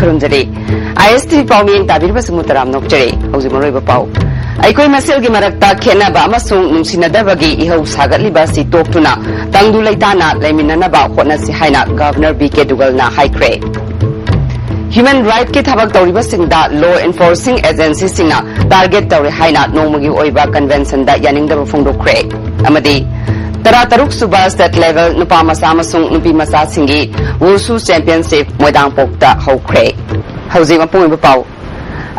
खरुमजरे ISTV पाउमिंग ताबिरबा समुतराम नोकजरे हौजि मरोइबा पाउ अखोई मसेलगी मरक्ता खेनाबा अमसुंग नुंसिनदबगी इहौ सागतलिबा सि तोक्तुना तंगदु लैताना लैमिननबा होटनासि हाइना गवर्नर बीके दुगलना हाइख्रे Human Rights के थबक तौरिबा सिंगदा लॉ एनफोर्सिंग एजेंसी सिंगना टारगेट तौरे हाइना नोमगी ओइबा कन्वेंशन दा यानिंगदबा फोंदोक्रे अमदी तरा तरुक सुबा स्टेट लेवल नुपा मसा अमसुंग नुपी मसा सिंगी वुसु चैंपियनशिप मोइदांग पोक्ता हौख्रे हौजि मपुंगबा पाउ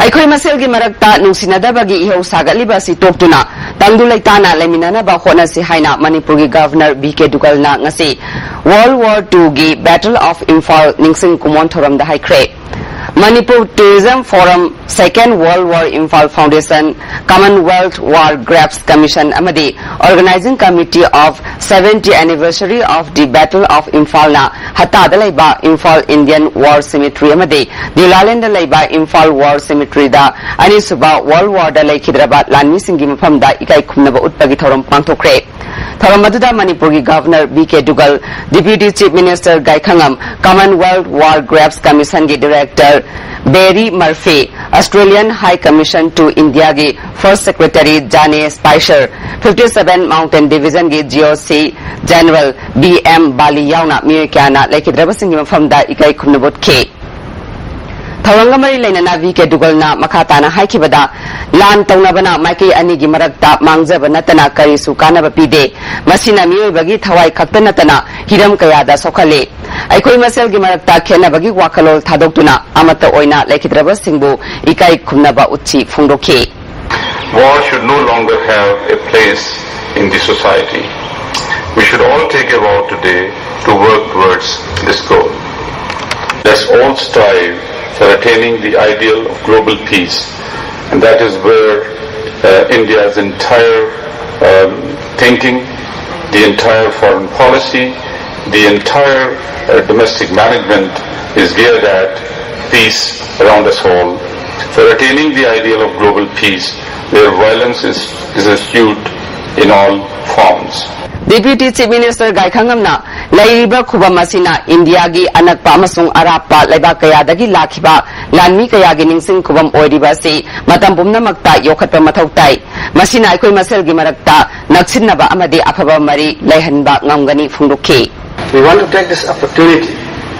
अखोई मसेलगी मरक्ता नुंसिनदबगी इहौ सागतलिबा सि तोक्तुना तंगदु लैताना लैमिननबा होटनासि हाइना मणिपुरगी गवर्नर बीके दुगलना ngasi World War II गी बैटल ऑफ इम्फाल निंगसिंग कुमोन थोरमदा हाइख्रे Manipur Tourism Forum, Second World War Imphal Foundation, Commonwealth War Graves Commission, Amadi, Organizing Committee of 70th Anniversary of the Battle of Imphal na Hatada Laiba Imphal Indian War Cemetery, Amadi, Dilalenda Laiba Imphal War Cemetery da, Anisuba World War da Laikhidrabat Lanmi Singim from da Ikai Kumnaba Utpagi Thorum Pantokre. Thoramadu Manipuri Governor BK Dugal, Deputy Chief Minister Gai Khangam, Commonwealth War Graves Commission gi Director Barry Murphy, Australian High Commission to India gi First Secretary Jane Spicer, 57 Mountain Division gi GOC General BM Bali Yauna Mirikana Laikhidraba Singim from da Ikai Kumnabut K. Thawangamari Lainana VK Dugalna Makatana Haikibada Lan Taunabana Maki Anigi Marakta Mangzaba Natana Karisu Kanaba Pide Masina Miyobagi Tawai Katanatana Hiram Kayada Sokale Aikoi Masel Gimarakta Kenabagi Wakalol Tadoktuna Amata Oina Laikidraba Singbu Ikai Kumnaba Uchi Fundoke. War should no longer have a place in the society. We should all take a vow today to work towards this goal. Let's all strive for attaining the ideal of global peace, and that is where India's entire thinking, the entire foreign policy, the entire domestic management is geared at peace around us all. For attaining the ideal of global peace, where violence is eschewed in all forms. Deputy Chief Minister Gai Khangamna Laiba Kubamasina India gi Anakpa amasung Arapa Laiba Kayadagi Lakiba Lanmi Kayagi Ningsing Kubam Oidibasi Matam Pumnamakta Yokatpa Mathautai Masina Aikoi Masel gi Marakta Naksinaba Amadi Apaba Mari Laihanba Ngamgani Funduke. We want to take this opportunity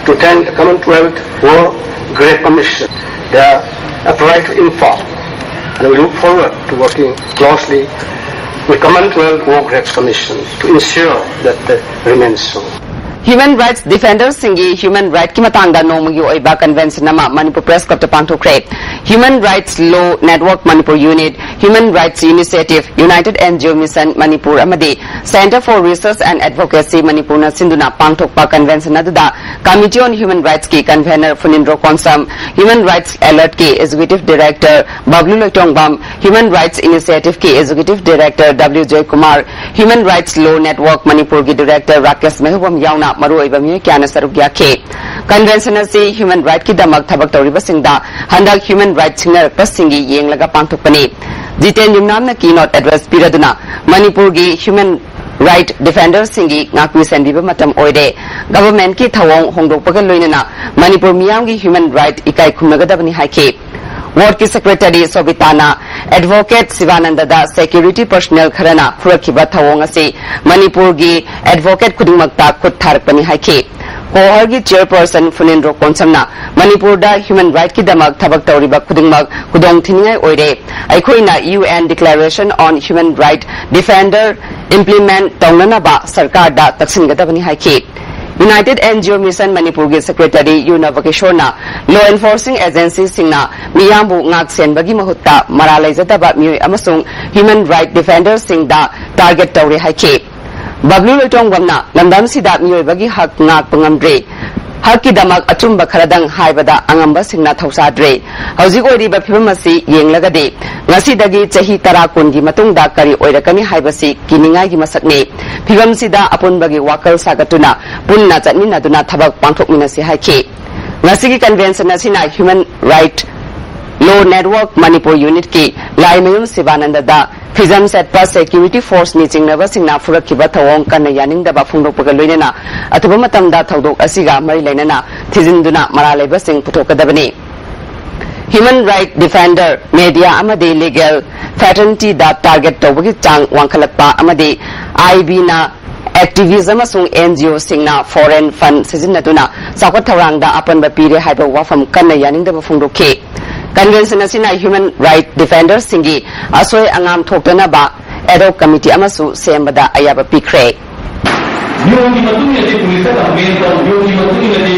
to thank the Commonwealth War Graves Commission. They are upright to inform, and we look forward to working closely with Commonwealth War Graves Commission to ensure that they remain so. Human Rights Defenders Singi Human Rights Kimatanga Nomagi Oiba Convention Nama Manipur Press Club to Pantokre Human Rights Law Network Manipur Unit Human Rights Initiative United NGO Mission Manipur Amadi Center for Research and Advocacy Manipur na Sinduna Pantokpa Convention Adada Committee on Human Rights ki Convener Funindro Konsam Human Rights Alert ki Executive Director Bablu Loitongbam Human Rights Initiative ki Executive Director WJ Kumar Human Rights Law Network Manipur ki Director Rakesh Mehubam Yauna Maruiba Kyana Sarugya K. Convention asi Human Rights ki Damak Thabak Tauriba Singda Handak Human Rights Singer Pasingi Yenglaga Pantupani Jiten Yumnamna keynote address Piraduna Manipur gi Human Right Defenders Singi Ngakwi Sandiba Matam Oide Government ki Thawong Hongdokpaga Loinana Manipur Miyamgi Human Right Ikai Kumnagadabani Haike Ward ki Secretary Sobitana Advocate Sivananda Security Personnel Kharana Purakiba Thawong asi Manipur gi Advocate Kudingmakta Kutharpani Haike Kohar gi Chairperson Funindro Konsamna Manipur da Human Right ki Damak Thabak Tauriba Kudingmak Kudong Thingai Oide Aikoina UN Declaration on Human Right Defender Implement Taunanaba Sarkar da Taksingadabani Haike United NGO Mission Manipur gi Secretary Yuna Vakishona Law Enforcing Agency Singna Miyambu Ngak Senbagi Mahutta Maralaizataba Mui Amasung Human Right Defenders Singda Target Tauri Haike Bablu Loitongbamna Lamdam Sida Miyobagi Hak Ngak Pangamdre Haki Damak Achumba Kharadang Haibada Angamba Singna Thausadre Hauzik Oiriba Phibamasi Yenglagade Ngasidagi Chahi Tara Kungi Matungda Kari Oirakani Haibasi Kiningai gi Masakne Phibam Sida Apunbagi Wakal Sagatuna Punna Chatminaduna Thabak Pangthokminasi Haike Ngasigi Convention asina Human Right Law Network Manipur Unit ki Laimayum Sivananda da Fizam setpa security force ni chingnaba singna furakkiba thawong kanna yaningdaba phongdokpaga loinana athuba matamda thodok asiga mari lainana thijinduna maralaiba sing puthokadabani. Human right defender media amadi legal fraternity da target tawbagi chang wangkhalakpa amadi IB na activism asung NGO singna foreign fund sizinaduna sakot thawrangda apanba pire haiba wafam kanna yaningdaba phongdokhe. Convention asina human right defender singi asoi angam thoktana ba ad hoc committee amasu sembada ayaba pikre. Yogi matungnya di police mental, yogi matungnya di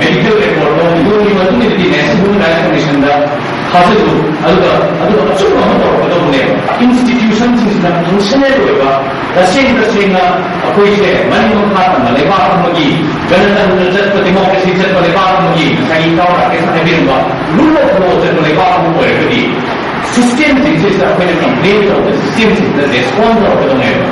medical report, yogi matungnya di national rights commission da khasa tu, ada semua orang betul betul institution sihna functional hoga, rasing na apa itu, mana yang khasa mana lepas lagi, ganatan lepas demokrasi lepas lepas lagi, saya tahu lah kisah ini juga, lulu proses lepas lagi, sistem sihna apa yang complain atau sistem sihna respond atau betul.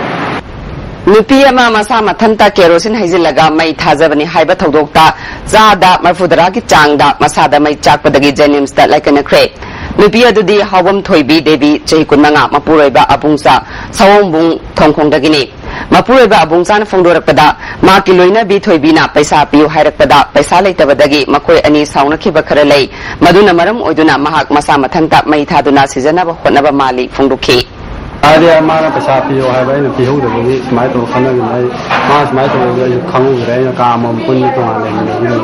Nupi ama masa mathanta kerosene haizilaga mai thajabani haiba thodokta zada marfudara ki changda masada mai chakpadagi jenims da laikana kre nupi adudi hawam thoibi devi cheikunmanga mapuroiba abungsa sawongbung thongkhongdagini mapuroiba abungsa na phongdorakpada ma ki loina bi thoibina paisa piu hairakpada paisa leitabadagi makoi ani sauna khiba khara lei maduna maram oiduna mahak masa mathanta mai thaduna sizana ba hotnaba mali phongdokhi. Ada mana pesapi yo hai bayi nanti hujan ini semai tu kana ini mas semai tu yo kangu gerai yo kamu pun itu ada ini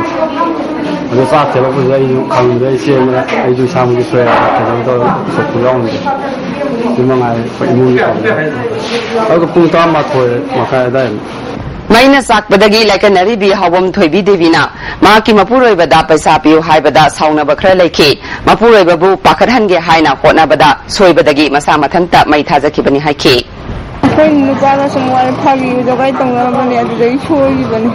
ada saat sebab tu yo kangu gerai siapa itu sama itu saya tu sepulang ni cuma ngai imun itu aku pun tak mahu makai ada Maina sakpadagi laikanari bi hawam thoibi devina maki mapuroibada paisa piu haibada sauna bakra laiki mapuroibabu pakathange haina hotnabada soibadagi masa mathanta mai thajakibani haiki koi nupana semua phagi jogai tongrabani adai soibani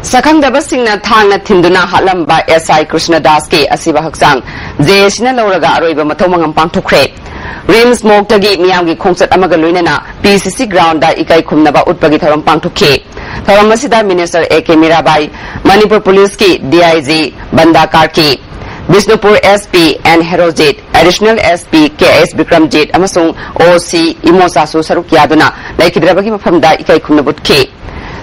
Sakhangdaba singna thangna thinduna halamba SI Krishnadas ke asiba haksang jesina loraga aroiba mathomangam pangthokre Rims Moktagi Miyamgi Kongsat Amaga Luinana PCC ground da ikai khumnaba utpagi tharam pangthokhe tharam asida Minister AK Mirabai Manipur Police ki DIG Banda Karki Bishnupur SP and Herojit Additional SP KS Bikramjit amasung OC Imosasu saruk yaduna laikidrabagi mafamda ikai khumnabutke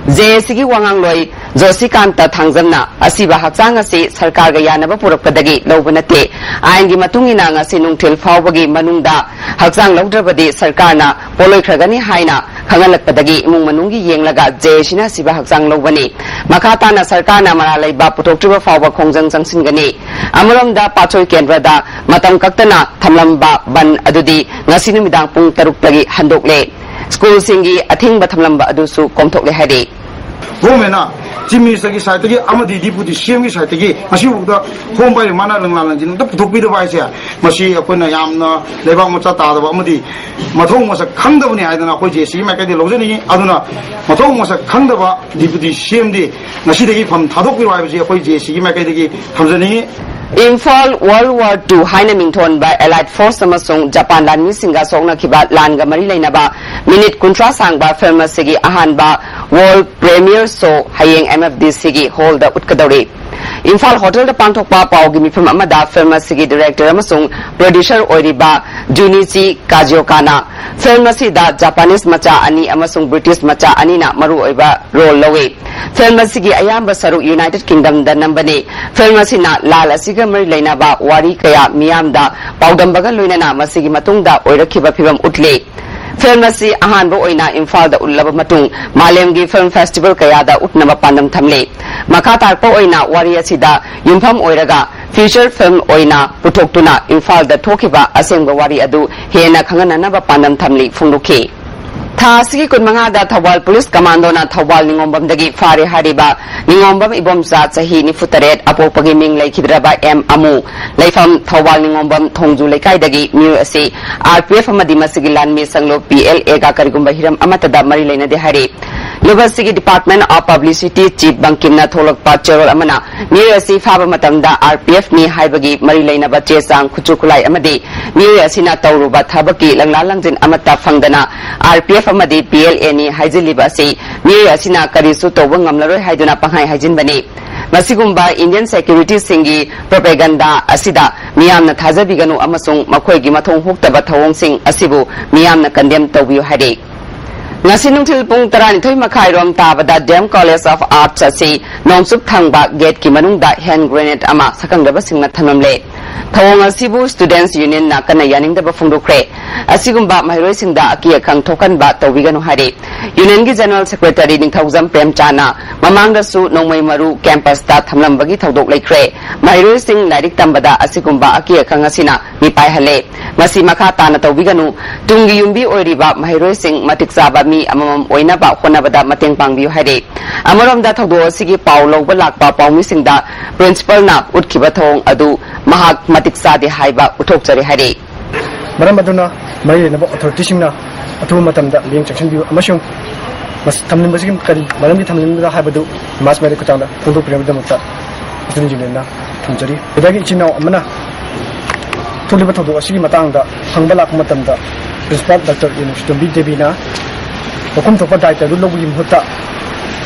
JSG Wangangloi Josikanta Thangzamna asiba haksang asi sarkar ga yanaba purakpadagi lobunate aingi matungina ngasi nungthil fawbagi manungda haksang lawdrabadi sarkarna poloi khragani haina khangalakpadagi imung manungi yenglaga JSina siba haksang lobani makhatana sarkarna maralaiba putoktriba fawba khongjang changsingani amromda pachoi kendrada matam kaktana thamlamba ban adudi ngasi numidang pung 3 tagi handokle School singi athing bathamlamba adusu komthokle hari Gomena Jimmy Sagi Saitagi Amadi Deputy CM Saitagi Masiuda home by Mana Langlangin the Putupi Vaisia Masi Apuna Yamna Leva Machata Amadi Matom was a Kandavani Adana Hoji Makadi Lozani Aduna Matom was a Kandava Deputy CMD Nasidi from Tadoki Hoji Makadi Tanzani Imphal World War II haina mingthon by Allied Force amasung Japan lan mi singa songna khiba lan ga mari lainaba minute kuntra sangba famous sigi ahanba world premier show hayeng MFDC gi hold the utkadori Imphal hotel da pangthokpa pawgi mifam amada famous sigi director amasung producer oiriba Junichi Kajiokana famous da Japanese macha ani amasung British macha ani na maru oiba role lowe famous sigi ayamba saru United Kingdom da nambani famous na lal asiga mari lainaba wari kaya miyamda paudambaga loinana masigi matungda oirakhiba phibam utle Famasi ahanba oina Imphal da ullaba matung Malemgi Film Festival kaya da utnaba pandam thamle makhatarpa oina wari asida yumpham oiraga feature film oina putoktuna Imphal da thokiba asengba wari adu hena khangananaba pandam thamli phungdokhe Thasigi kunmanga da Thawal Police Commando na Thawal Ningombam dagi fare hariba Ningombam ibomsa chahi ni futaret apopagi ming laikhidraba M Amu laifam Thawal Ningombam Thongju laikai dagi miu ase RPF amadi masigilan me sanglo PLA ga karigumba hiram amatada mari laina de hari University Department of Publicity Chief Bankimna tholakpa cherol amana miu ase faba matamda RPF ni haibagi mari laina ba chesang khuchukulai amadi miu asina tawruba thabaki langla langjin amata phangdana RPF amadi PLA ni haijiliba si miu asina karisu toba ngamlaroi haiduna panghai haijinbani masigumba Indian security singi propaganda asida miyamna thajabiganu amasung makhoigi mathong huktaba thawong sing asibu miyamna condemn tawbiu hade ngasi nungthil pung 12 makhai rom tabada Dem College of Arts asi nongsup thangba gate ki manungda hand grenade ama sakangdaba singna thamamle thawong asibu students union na kana yaningdaba phungdukre asigumba mairoi singda aki akhang thokanba tawbiganu hade union gi general secretary ningthaujam premchana mamangda su nongmai maru campus ta thamlambagi thodok laikre mairoi sing lairik tambada asigumba aki akhang asina mipai hale ngasi makha tana tawbiganu tungi yumbi oiriba mairoi sing matik saba mi amamam oina ba khonabada mateng pangbiu hade amarom da thodo sigi paw logba lakpa pawmi singda principal na utkiba thong adu mahak matik sade haiba uthok chari hade maram aduna mai na authority singna atu matamda leng section biu amasung mas thamnim basigi kari maram gi thamnim da haibadu mas mai ko tangda thodo prem da mutta student union na thamjari bedagi chinau amana thuliba thodo asigi matangda phangba lak matamda principal Dr. University Devina hukum to pada itu dulu begini hota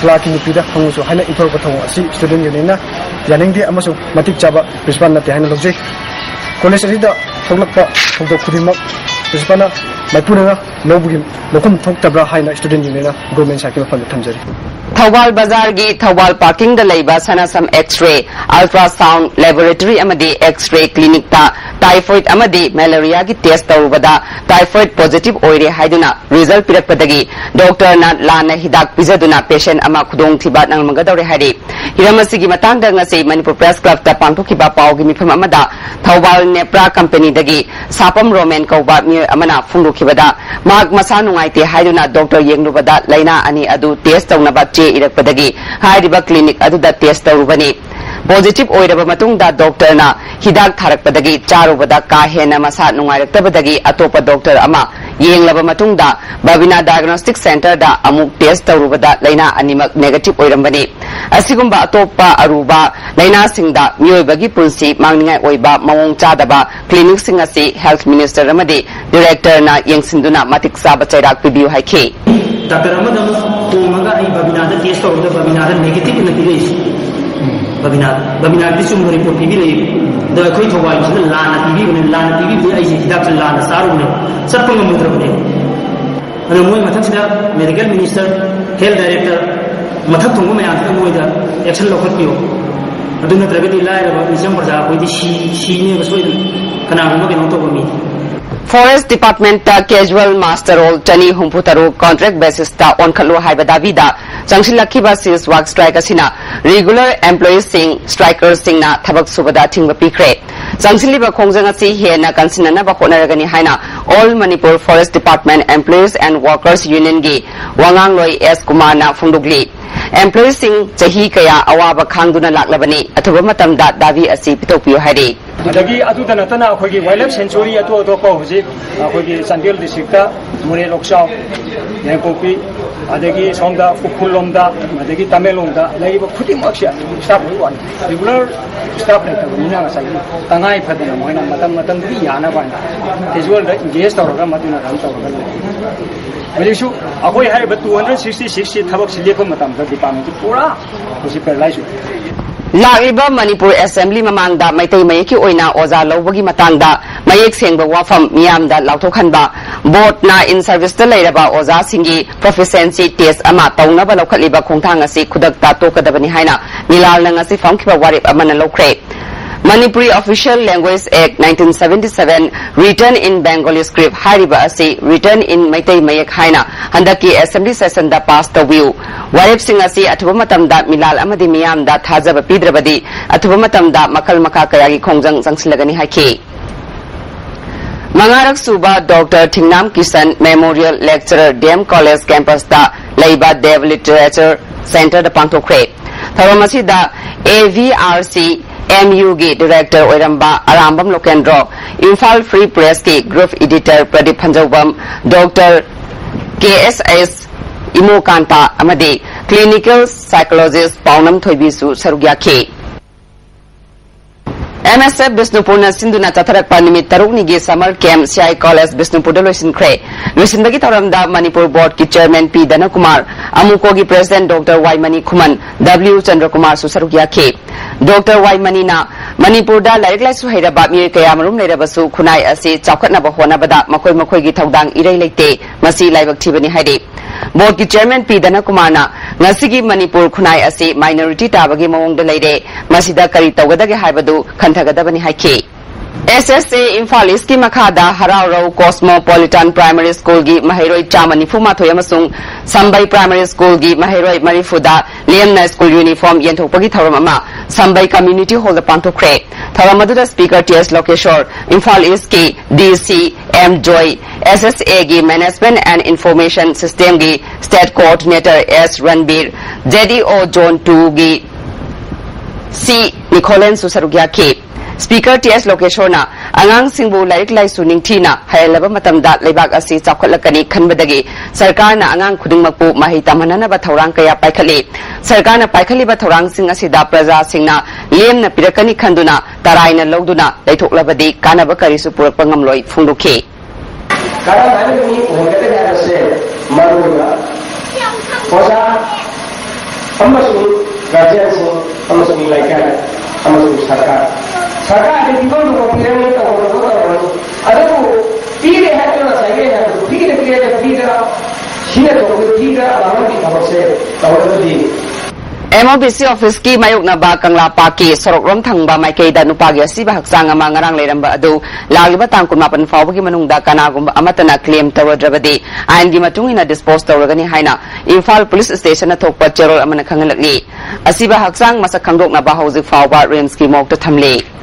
laki ni pida pengusu hanya impor potong si student union na yang dia amasuk matik coba principal nanti hanya logik college ini dah tolak pak untuk kudimak principal na Manipuri na no begini hukum tok tabra hanya student union na government sakit fund thamjari Thawal Bazar gi Thawal parking da laiba sanasam X-ray ultrasound laboratory amadi X-ray clinic ta typhoid amadi malaria gi test tawbada typhoid positive oire haiduna result pirakpadagi doctor na lana hidak pizaduna patient ama khudong thiba nang mangadore hadi hiramasi gi matangda ngasi Manipur Press Club ta pangthokiba paw gi mifam amada Thawal Nepra company dagi sapam roman kauba mi amana phungrukhibada mag masa nungaite haiduna doctor yenglubada laina ani adu test tawnaba irakpadagi hairiba clinic aduda test tawrubani positive oiraba matungda doctor na hidak tharakpadagi charubada ka hena masa nungairaktabadagi atopa doctor ama yenglaba matungda Babina Diagnostic Center da amuk test tawrubada laina animak negative oirambani asigumba atopa aruba laina singda mioibagi punsi mangningai oiba mawong chadaba clinic singasi health minister amadi director na yengsinduna matik saba chairak pibiu haike Doctor Ahmad Tumaga ay babinada test or the babinada negative in the village. Babinada is some report TV. The Kuito wives, the Lana TV, and Lana TV, the Dr. Lana Sarune, Sapanga Mutrabune. And a woman, medical minister, health director, Matatunga and Moida, Action Lokatio. I do not have any lie about December with the she never Sweden. Can I look at me? Forest Department ta casual master role tani humputaru contract basis ta on khalu haibada vida changsilakhi ba sis work strike asina regular employees sing strikers sing na thabak subada thingba pikre changsilli ba khongjang asi hena kansinana ba khonaragani haina all Manipur Forest Department employees and workers union gi wangang loi S Kumar na phungdugli employees sing chahi kaya awaba khangduna laklabani athuba matamda davi asi pitokpiu haide adagi adudana tana akhoi wildlife sanctuary atu adopa hoji akhoi Chandel district ta Mure Lokshaw Yankopi adagi somda Fukulomda adagi Tamelongda laiba khutimaksha staff wan regular staff ne tabina ngasai tangai phadena moina matam di yana ba casual da engage tawraga matuna ram tawraga Malaysia akhoi haiba 266 thabak silepa matam da department pura hosi paralyze Lariba Manipur Assembly mamangda maitai mayeki oina oza lawbagi matangda mayek sengba wafam miyamda lauthokhanba board na in service da lairaba oza singi proficiency test ama tawnaba lawkhaliba khongthang asi khudakta tokadabani haina milal na ngasi famkhiba warip amana lawkhre Manipuri Official Language Act 1977 written in Bengali script hariba asi written in Maitai Mayak haina handaki assembly session da pass the view warip sing asi athuba matamda milal amadi miyam da thajaba pidrabadi athuba matamda makal maka kayagi khongjang jangsilagani haike Mangarak Suba Dr. Thingnam Kisan Memorial Lecturer Dem College Campus da Laiba Dev Literature Center da pangthokre tharamasi da AVRC MU gi director oiramba Arambam Lokendro Imphal Free Press ki group editor Pradip Hanjawbam Dr. KSS Imokanta amadi clinical psychologist Paunam Thoibisu Sarugyakhe MSF Bisnupurna Sinduna Tatarak Panimit Taruknigi Summer Camp CI College Bisnupur Loisin Kre Loisin Bagi Tauramda Manipur Board ki Chairman P Dana Kumar Amuko gi President Dr. Y Mani Kuman W Chandra Kumar Susarukya K Dr. Y Mani na Manipur da Laik Lai Suhaira Ba Mi Kayamarum Leirabasu Kunai Asi Chakatna Bahona Bada Makoi Makoi gi Thaudang Irei Leite Masi Laibak Thibani Haide Board ki Chairman P Dana Kumar na Ngasigi Manipur Kunai Asi Minority Tabagi Mawong da Leide Masida Kari Tawgadagi Haibadu Khantagadabani Haike SSA Imphal East ki Makhada Harau Cosmopolitan Primary School gi Mahiroi Chamani Fumathoi amasung Sambai Primary School gi Mahiroi Marifuda Liamna School Uniform Yenthokpagi Tharam ama Sambai Community Hall da Pangthokre Tharam aduda Speaker TS Lokeshwar Imphal East ki DC M Joy SSA gi Management and Information System gi State Coordinator S Ranbir JDO Zone 2 gi C Nicolen Susarugya K Speaker TS Lokeshona Angang Singbu Laik Lai Suning Tina Hayalaba Matamda Lebak Asi Chakolakani Khanbadagi Sarkar na Angang Khudingmakpu Mahitamhanana ba Thaurang kaya Paikhali Sarkar na Paikhali ba Thaurang Sing Asida Praja Singna Lem na Pirakani Khanduna Taraina Logduna Laithoklabadi Kanaba Karisu Purakpa Ngamloi Phungdukhe Karena ini mungkin ada se maruga Osa amasung raja sing amasung laikan amasung sarkar Sarkar di bawah kepikiran itu orang-orang ada tu tiga hari tu saya ada tiga sini tu tiga orang di bawah saya tahu tu MOBC Office ki mayok na ba kangla paki sorok rom thang ba mai ke da nupagi asi ba haksang ama ngarang leiramba adu lagi ba tangkun mapan faw gi manung da kana gum amatana claim tawadrabadi ain gi matung ina dispose tawragani haina Imphal Police Station na thokpa cherol amana khangalakli asi ba haksang masak khangdok na ba hauji faw ba rems ki mok ta thamle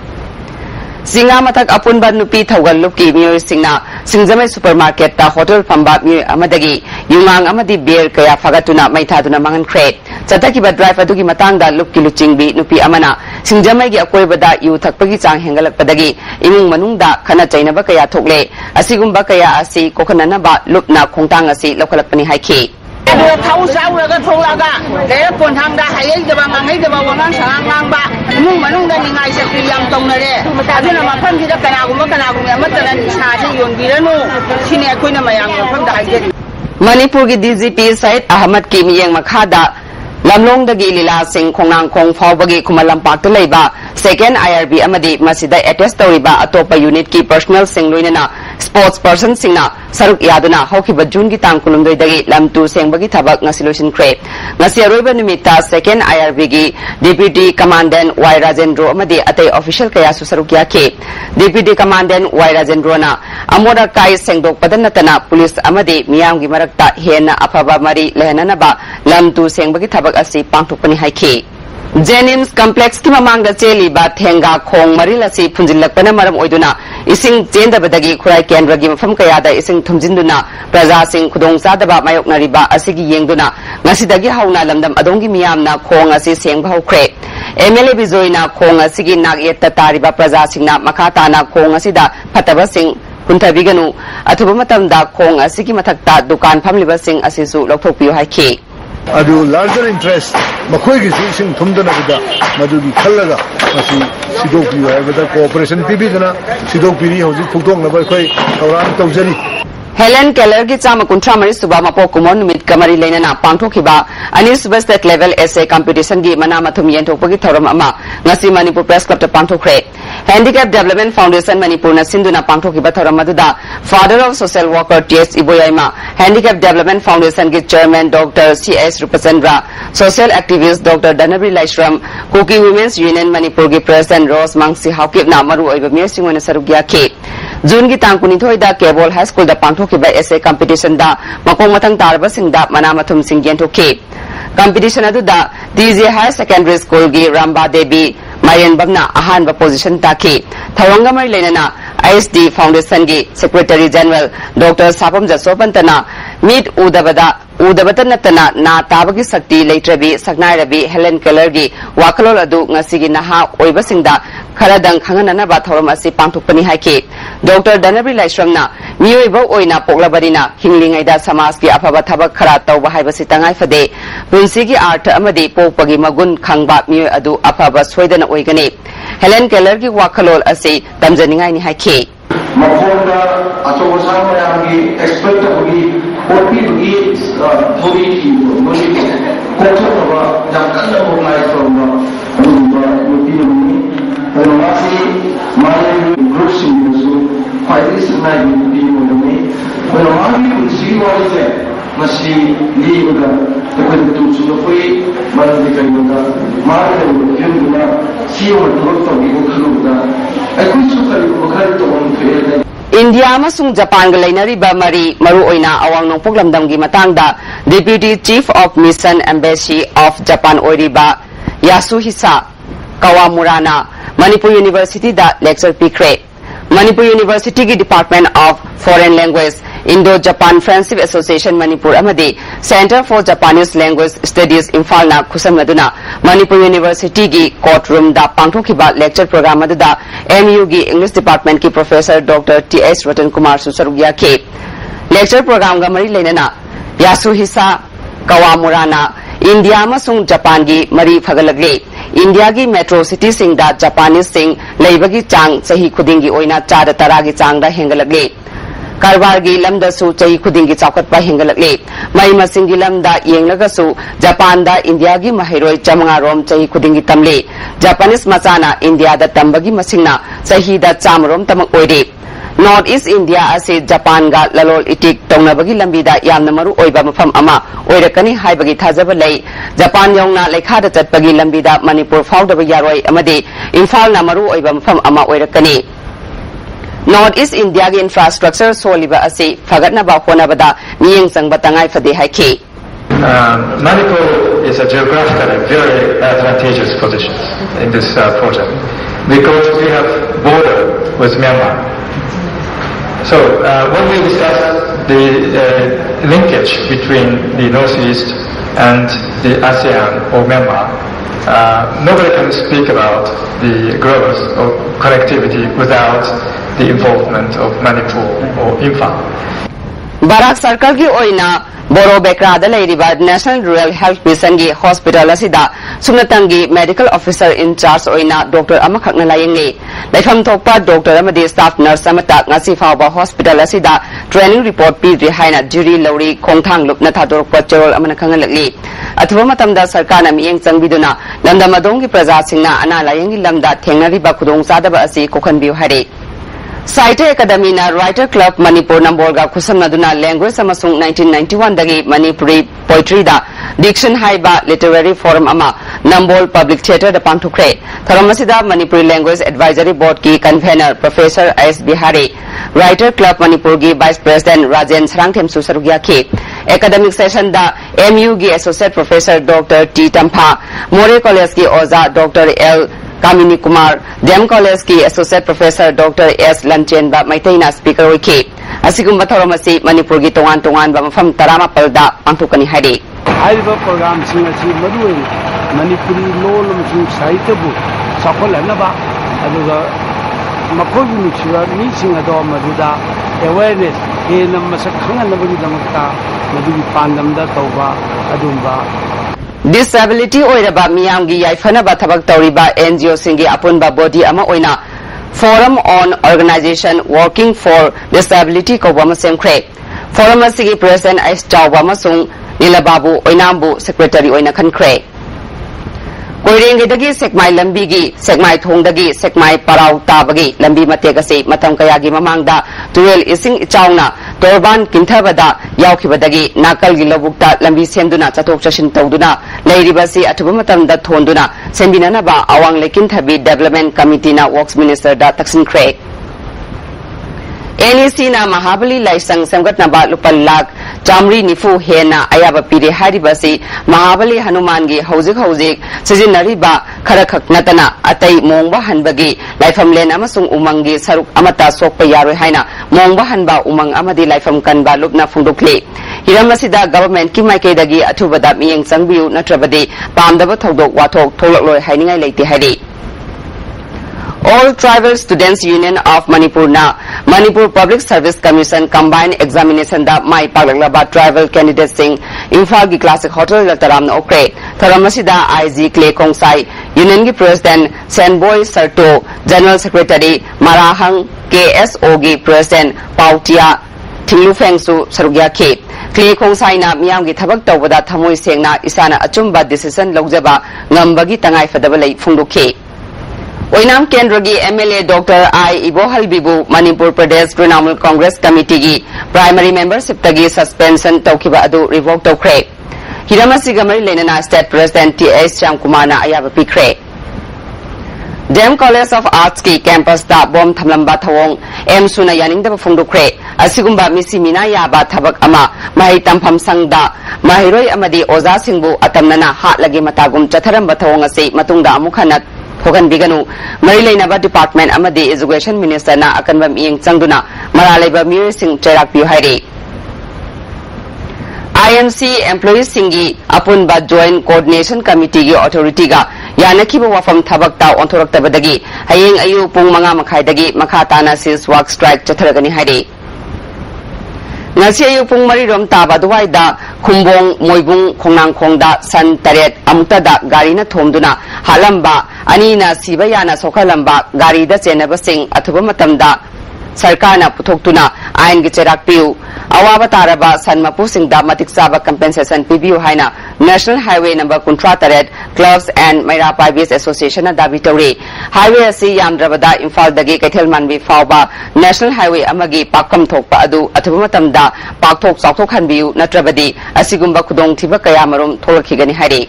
Singa matak apun ba nupi thawgal luki miyoy singna Singjamai Supermarket ta hotel pamba miyoy amadagi yungang amadi beer kaya fagatuna maithaduna mangan kre Chataki ba drive adugi matangda luki luchingbi nupi amana Singjamai gi akoy bada yu thakpagi chang hengalakpadagi imung manungda khana chainaba kaya thokle asigumba kaya asi kokhanana ba lupna khongtang asi lokhalakpani haike thau sau ra tholaga le pon thang da hai de ba ngai de ba wangan sang ngang ba mung manung da ningai se yam tong na re aduna ma pham ji da kana gum amatana sa ji yon bi ranu sine akoina mayang pham da hai Manipur gi DGP Said Ahmad ki miyeng makhada Lamlong dagi Lila Singh Khongnang Khong Phawbagi Khumalampak ta leiba second IRB amadi masida attest tawriba atopa unit ki personal sing loinana sports person singna saruk yaduna haukiba June gi tang kulumdoi dagi lamtu sengbagi thabak ngasilosin kre ngasi aroiba numita second IRB gi deputy commandant Y Rajendro amadi atai official kaya su saruk yake deputy commandant Y Rajendro na amoda kai sengdok padanatana police amadi miyam gi marakta hena afaba mari lehanana ba lamtu sengbagi thabak asi pangthokpani haike Jenims Complex ki mamangda cheli ba thenga khong maril asi phunjilakpana maram oiduna ising chendabadagi khurai kendra gi mafam kayada ising thumjinduna praja sing khudong sadaba mayoknari ba asigi yengduna ngasidagi hauna lamdam adongi miyamna khong asi sengba hokre MLA bizoina khong asigi nagyetta tariba praja singna makhatana khong asida phataba sing kunthabiganu athuba matamda khong asigi mathakta dukan phamliba sing asisu lokthokpiyo haike Adu larger interest makhoi gi sing thumdana bida madugi khallaga masi sidok pi hai bada cooperation pi bi dana sidok pi ri hoji phutong na ba khoi tawran tawjari Helen Keller ki chama kuntra mari suba mapo kumon numit kamari leinana pangthokhiba ani suba state level essay competition gi mana mathum yenthokpagi thoram ama ngasi Manipur Press Club ta pangthokre Handicap Development Foundation Manipur na sinduna pangthokhiba thoram aduda Father of Social Worker TS Iboyaima Handicap Development Foundation gi Chairman Dr. CS Rupachandra Social Activist Dr. Danabri Laishram Kuki Women's Union Manipur gi President Rose Mangsi Haukip na maru oiba mirsingona sarugya ke June gi tang kunithoi da Cable High School da pangthokhiba essay competition da makong matang tarba singda mana mathum sing yenthokhe competition aduda DJ High Secondary School gi Ramba Devi Marian Babna ahanba position taki thawanga mari leinana ISD Foundation gi Secretary General Dr. Sapam Jasopantana meet udabata natana na tabagi sakti leitrabi saknai rabi Helen Keller gi wakalol adu ngasigi naha oibasingda kharadang khanganana ba thoram asi pangthokpani haike Dr. Danabri Laishramna miyoiba oina poklabarina hinglingaida samaj ki afaba thabak khara tawba haibasi tangai fade punsigi art amadi pokpagi magun khangba miyoy adu afaba soidana oigani Helen Keller ki wakhalol ase tamjaningai ni haikhe Mafonda acho sang yang di expect bagi kopi bagi hobi ki bagi kotor apa yang kan mulai from kopi ini kalau masih main group sini Friday senai di ini kalau masih sih wajah masih di juga tapi itu sudah pergi mana di juga mana di juga siapa terus di juga aku suka di bukan itu orang India amasung Japan ga lainariba mari maru oina awang nongpok lamdam gi matangda Deputy Chief of Mission Embassy of Japan oiriba Yasuhisa Kawamurana Manipur University da lecture pikre Manipur University ki Department of Foreign Language Indo-Japan Friendship Association Manipur amadi Center for Japanese Language Studies Imphal na khusamnaduna Manipur University gi courtroom da pangthokhiba lecture program aduda MU gi English Department ki Professor Dr. T.S. Ratan Kumar Susarugya ke lecture program ga mari leinana Yasuhisa Kawamurana India amasung Japan gi mari phagalagle India gi metro city sing da Japanese sing leibagi chang sahi khudingi oina chada taragi chang da hengalagle Karwar gi lamda su chai khudingi chaukat pa hingalakle mai masing gi lamda yenglaga su Japan da India gi mahiroi chamanga rom chai khudingi tamle Japanese machana India da tambagi masingna chahi da chamrom tamak oire North East India ase Japan ga lalol itik tongnabagi lambi da yamna maru oiba mafam ama oirakani haibagi thajaba lei Japan yongna lekha da chatpagi lambi da Manipur faudaba yaroi amade Imphal na maru oiba mafam ama oirakani North East India ki infrastructure soliba ase fagatnaba honabada miyeng sangba tangai phade haikhe Manipur is a geographically very advantageous position in this project because we have border with Myanmar. So when we discuss the linkage between the Northeast and the ASEAN or Myanmar, nobody can speak about the growth of connectivity without the involvement of Manipur or Imphal. Barak Circle ki oina Boro Bekra da leiriba National Rural Health Mission gi hospital asida sumnatangi medical officer in charge oina Dr. Amakhakna layenge laifam thokpa Dr. amadi staff nurse amata ngasi fawba hospital asida training report pidri haina jury lori khongthang lupna thadorpa cherol amana khangalakli athuba matamda sarkarna miyeng changbiduna lamda madongi praja singna ana layengi lamda thengnariba khudong sadaba asi kokhanbiu hare Saite Academy na Writer Club Manipur Nambolga Kusamnaduna Language amasung 1991 dagi Manipuri Poetry da Diction Haiba Literary Forum ama Nambol Public Theatre da pangthukre Tharamasida Manipuri Language Advisory Board ki convener Professor S. Bihari Writer Club Manipur ki Vice President Rajen Sarangthem Susarugya ki Academic Session da MU ki Associate Professor Dr. T. Tampha More College ki Oza Dr. L. Kamini Kumar, Dem College ki Associate Professor Dr. S. Lanchen ba Maitaina Speaker Wiki. Asigumba Thoramasi Manipur gi tongan ba mafam tarama palda pangthukani hade. Haiba program sing asi madui Manipuri lolum su saitabu sakolanna ba aduga makogi michira mi sing ado maduda awareness e namasa khanganna bagi damakta madugi pandamda tawba adumba Disability oiraba miyamgi yaifanaba thabak tawriba NGO singi apunba body ama oina Forum on Organization Working for Disability kobama semkhre Forum asigi President Ais Chawba masung Nilababu oinambu Secretary oina khankhre Koirenge dagi sekmai lambi gi sekmai thong dagi sekmai parau tabagi lambi mategase matam kayagi mamangda tuel ising ichawna torban kinthabada yaukhibadagi nakal gi lobukta lambi semduna chatok chashin tawduna leiribasi athuba matamda thonduna sembinana ba awang lekin thabi development committee na works minister da taksin kre NEC na Mahabali Laisang Samgatna ba lupal lak Chamri Nifu Hena Ayaba Piri Haribasi Mahabali Hanuman gi hauzik Sijinari ba Kharakak Natana Atai Mongba Hanbagi Laifam Len amasung Umangi Saruk Amata Sokpa Yaroi Haina Mongba Hanba Umang Amadi Laifam Kanba Lupna Fundukle Hiramasida Government ki Maike dagi Athubada Miyeng Sangbiu Natrabadi Pamdaba Thodok Wathok Tholakloi Hainingai Leite Hari All Tribal Students Union of Manipur na Manipur Public Service Commission Combined Examination da Mai Paglaklaba Tribal Candidates sing Imphal gi Classic Hotel Lataram na okre Tharamasida IG Clay Kongsai Union gi President Senboy Sarto, General Secretary Marahang KSO gi President Pautia Tinglu Su Sarugya Ke. Kli Kong Saina Miam gi Tabak Tawada Tamui Sengna Isana Achumba decision Logzaba Ngambagi Tangai Fadabale Fundu Ke. Oinam Kendragi MLA Dr. I. Ibo Halbibu Manipur Pradesh Trinamool Congress Committee gi primary membership tagi suspension taukiba adu revoke tokre. Hiramasi gamari lenana State President T.S. Chamkumana ayaba pikre. Dem College of Arts ki campus da bom thamlamba thawong M suna yaning da phungdukre. Asigumba misi mina yaba thabak ama mahi tampham sangda mahiroi amadi oza singbu atamnana hatlagi matagum chatharamba thawong ase matungda amukhanat Hogan Biganu, Marilena Department Amadi Education Minister na Akanbam Ing Changduna, Maraleba Miri Singh Cherak Piuhari. IMC Employees Singi Apunba Joint Coordination Committee gi Authority ga Yanakiba Wafam Tabakta Ontorak Tabadagi, Haying Ayu Pung Manga Makaidagi, Makatana Sis Work Strike Chataragani Hari. Ngasi ayu pung marirom taba duwaida Kumbong Moibung Kongnang Kongda San Taret Amutada Gari na thomduna halamba anina sibayana sokalamba gari da chenaba sing athuba matamda Sarkarna putoktuna ain gi cherak piu awaba taraba san mapu sing da matik saba compensation pibiu haina National Highway number Kuntra Taret Clubs and Maira Pibes Association na dabi tawri highway asi yamdrabada Imphal dagi Kaithel Manbi fauba National Highway amagi pakam thokpa adu athuba matamda pakthok chawthok hanbiu natrabadi asigumba khudong thiba kayamarum tholakhigani hari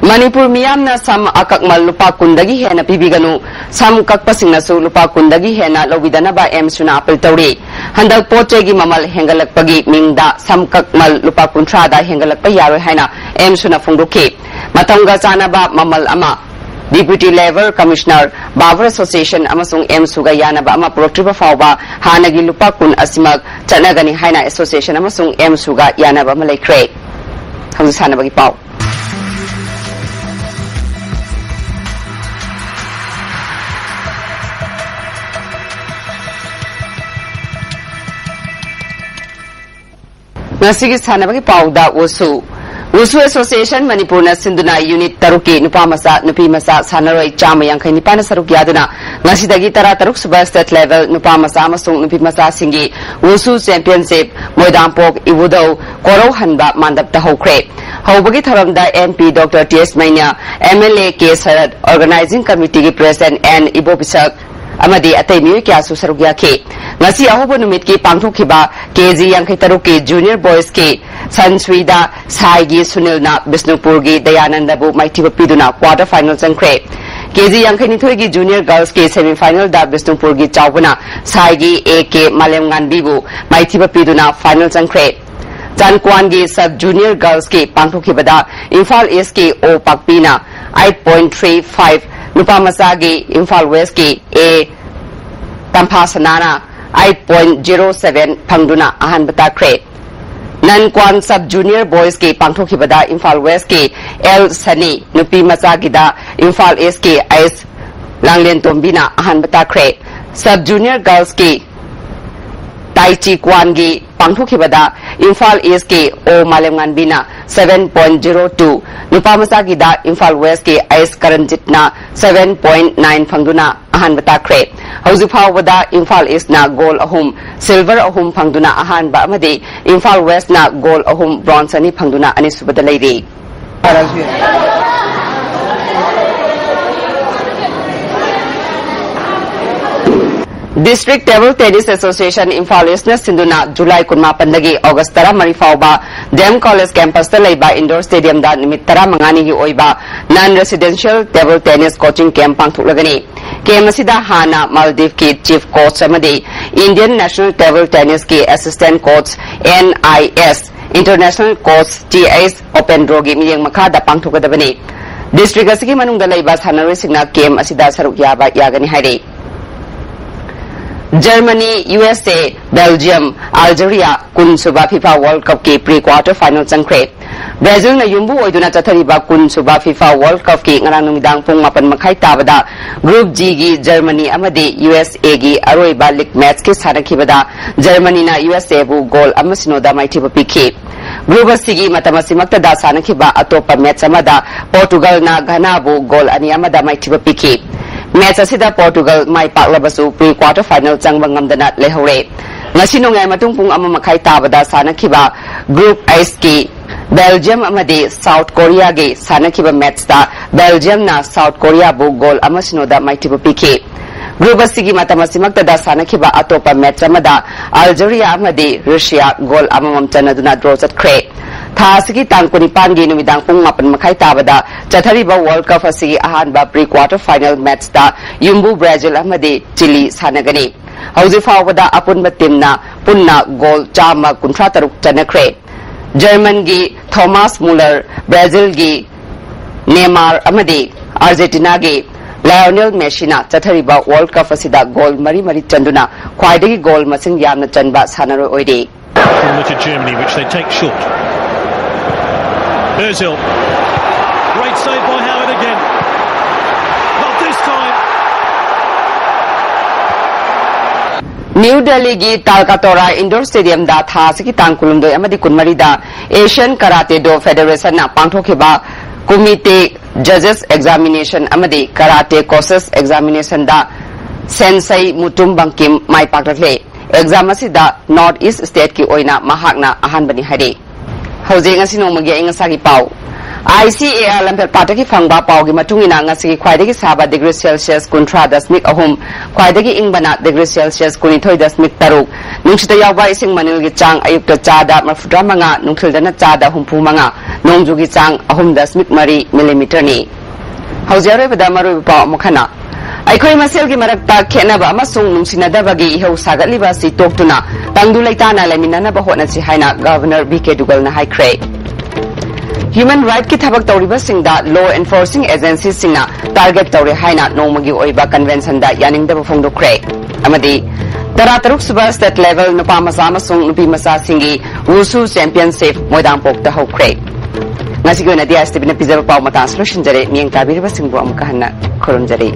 Manipur miyamna sam akakmal lupa kundagi hena pibiganu sam kakpasingna su lupa kundagi hena lobidanaba M suna apel tawri handak pochegi mamal hengalakpagi mingda sam kakmal lupa kuntrada hengalakpa yaroi haina M suna fungruki matanga chanaba mamal ama Deputy Level Commissioner Bavar Association amasung M suga yanaba ama protriba fauba hanagi lupa kun asimak chanagani haina association amasung M suga yanaba malaikre hausi sanabagi pau Nasigi Sanabagi Pauda Wusu Association Manipur na Sinduna Unit Taruki Nupamasa Nupimasa Sanaroi Chama Yankai Nipana Sarukyaduna Nasidagi Tara Taruk Suba State Level Nupamasa Masung Nupimasa Singi Wusu Championship Moidampok Iwudo Koro Hanba Mandap Tahokre Haubagi Tharamda MP Dr. T.S. Maina MLA K. Sarad Organizing Committee President and Ibo Pisak Amadi Atay Miyu Kyasu Sarukyake Ngasi ahobo numit ki pangthokhiba KG Yankai Taruki Junior Boys ki Sanswida Saigi Sunil na Bisnupur gi Dayananda bu Maithiba Piduna quarter final changkre KG Yankai Nithoi gi Junior Girls ki semi final da Bisnupur gi Chawbuna Saigi AK Malemngan bibu Maithiba Piduna final changkre Jankwan gi Sub Junior Girls ki pangthokhiba Imphal East ki O Pakpina 8.35 Nupamasa gi Imphal West ki A Tampasanana 8.07 Pangduna Ahan Batakre Nankwan Sub Junior Boys ki Pangthokibada Imphal West ki El Sani Nupi Masagida Imphal East ki Ice Langlen Tombina Ahan Batakre Sub Junior Girls ki Taichi Kwan gi Pangthokibada Imphal East ki O Malemngan Bina 7.02 Nupamasagida Imphal West ki Ice Karanjitna 7.9 Pangduna Ahan Batakre Hauzi Phawbada Imphal East na goal ahum silver ahum Pangduna Ahan ba amadi Imphal West na goal ahum bronze ani Pangduna ani subada leiri District Table Tennis Association Imphal East na sinduna July 18 August 10 fauba Dem College campus ta leiba indoor stadium da nimit 15 gi oiba non-residential table tennis coaching camp pangthuklagani Game asida hana Maldives ki chief coach amadi Indian National Table Tennis ki assistant coach NIS International coach TS Open Draw gi miyeng makada pangthukadabani District asigi manungda leiba sanaroi singna game asida saruk yaba yagani hairi Germany, USA, Belgium, Algeria, kun suba FIFA World Cup ki pre-quarter final changkre. Brazil na yumbu oiduna chathariba kun suba FIFA World Cup ki ngarang numidang pung 8 tabada Group G gi Germany amadi USA gi aroiba league match ki sanakhibada Germany na USA bu goal amasinoda maithiba pikhi. Group asigi matamasimagtada sanakhiba atopa match amada Portugal na Ghana bu goal ani amada maithiba piki. Match asida Portugal mai paklabasu pre-quarter final changba ngamdana lehore. Ngasi nongai matung pung 1:30 tabada sanakhiba Group Ice ki Belgium amadi South Korea ge sanakhiba match da Belgium na South Korea bu goal amasinoda maithiba piki. Group asigi matamasimagtada sanakhiba atopa match amada Algeria amadi Russia goal amamam chanaduna draw chatkre. Tha asigi tang 19 gi numidang pung 8:30 tabada chathariba World Cup asigi ahanba pre-quarter final match da Yumbu Brazil amadi Chile sanagani. Hauji fawada apunba teamna punna goal chama 53 chanakre. German gi Thomas Muller, Brazil gi Neymar amadi Argentina gi Lionel Messi na chathariba World Cup asida goal mari chanduna khwaidagi goal masing yamna chanba sanaro oide. Similar to Germany, which they take short. Ozil, great save by Howard again. Not this time. New Delhi gi Talkatora Indoor Stadium da tha siki tangkulumdo amadi kunmari da Asian Karate Do Federation na pangthokiba Committee Judges Examination amadi Karate Courses Examination da Sensei Mutum Bangkim mai pakrakle exam asida North East State ki oina mahakna ahanbani hari hojeng asi nomagi ingasagi pau ICAR lampel pataki fangba pau gi matungina ngasi khwaidagi saba degree Celsius kuntra dasmik ahum khwaidagi ingbana degree Celsius kunithoi dasmik taruk nungchita yawba ising manil gi chang ayukta chada mafudra manga nungthildana chada humpu manga nongju gi chang ahum dasmik mari millimeter ni hojare bada maru pau mukhana Aikoi masel gi marakta khenaba amasung nungsinadabagi ihau sagatliba si toktuna tangdu laitana laminana ba hotna si haina Governor BK Dugal na haikre Human Right ki thabak tawriba singda law enforcing agencies singna target tawri haina nomagi oiba convention da yaningda ba phongdokre amadi tarataruk suba state level nupa masa amasung nupi masa singi wushu championship moidang pokta hokre ngasi gona dia ISTV na pizza paw mata solution jare niang tabiriba singbu amka hanna khorom jare